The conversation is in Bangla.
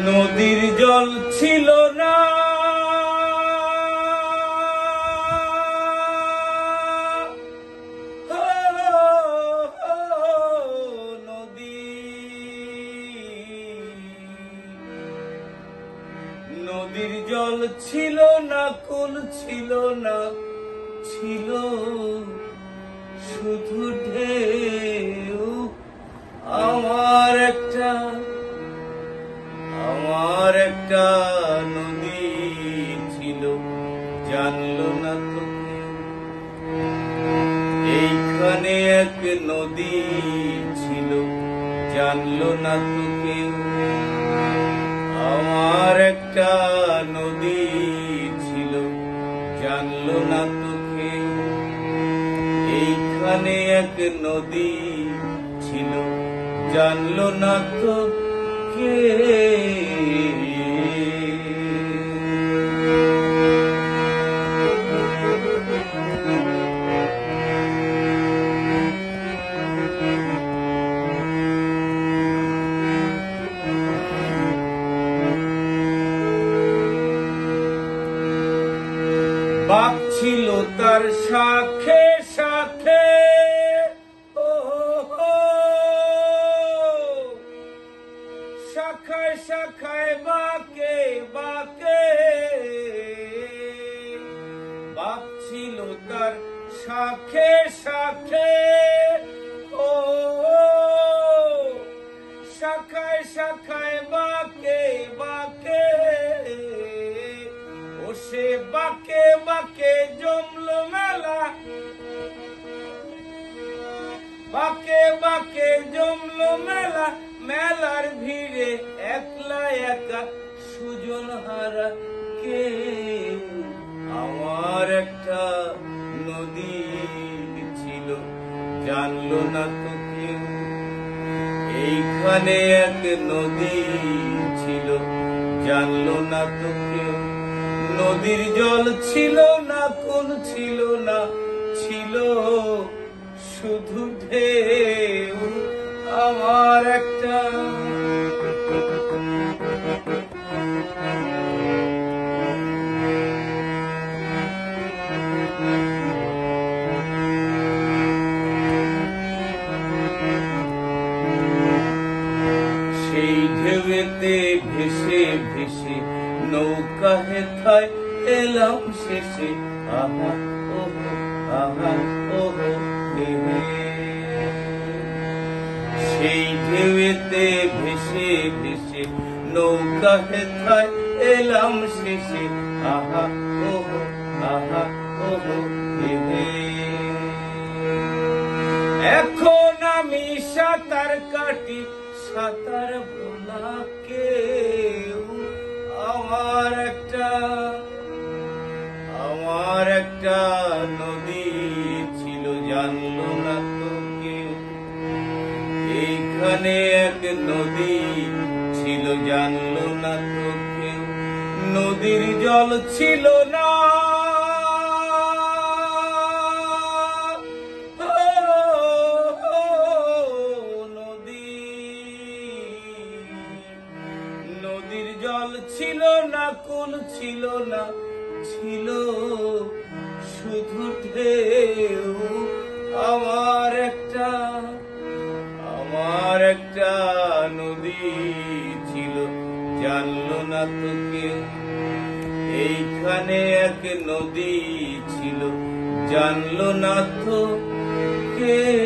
নদীর জল ছিল না, নদীর জল ছিল না, কুল ছিল না, ছিল শুধু ঢেউ। আমার একটা নদী ছিল, জানলো না তো কেউ। এইখানে এক নদী ছিল, জানলো না তো কেউ। আমার একটা নদী ছিল, জানলো না তো কেউ। এইখানে এক নদী ছিল, জানলো না তো কেউ। বাপ ছিল তার শাখে শাখে, শাখায় শাখায় বাঁকে বাঁকে। বাপ ছিল তার শাখে শাখে, শাখায় শাখায় বাঁকে বাঁকে। ও সে বাঁকে বাঁকে জমলো মেলা, বাঁকে বাঁকে জমলো মেলা। মেলার ভিড়ে একলা একা সুজন হারা কে। আমার একটা নদী ছিল, জানলো না তো কেউ। এইখানে এক নদী ছিল, জানলো না তো কেউ। নদীর জল ছিল না, কোন ছিল না, ছিল শুধু ঢেউ। আমার একটা সেই ঢেউতে ভেসে ভেসে নৌকা হেথায় এলাম শেষে। আহা ওহো, আহা ওহো হে। সেই ঢেউতে ভেসে ভেসে নৌকা হেথায় এলাম শেষে। আহা ওহো, আহা ওহো হে। এখন আমি সাঁতার কাটি, সাঁতার ভোলা কেউ। আমার একটা নদী ছিল, জানলো না তো কেউ। এইখানে এক নদী ছিল, জানলো না তো কেউ। নদীর জল ছিল না, নদীর জল ছিল না, কোন ছিল না, ছিল শুধু ঢেউ। আমার একটা নদী ছিল, জানলো না তো কেউ। এইখানে এক নদী ছিল, জানলো না তো কেউ।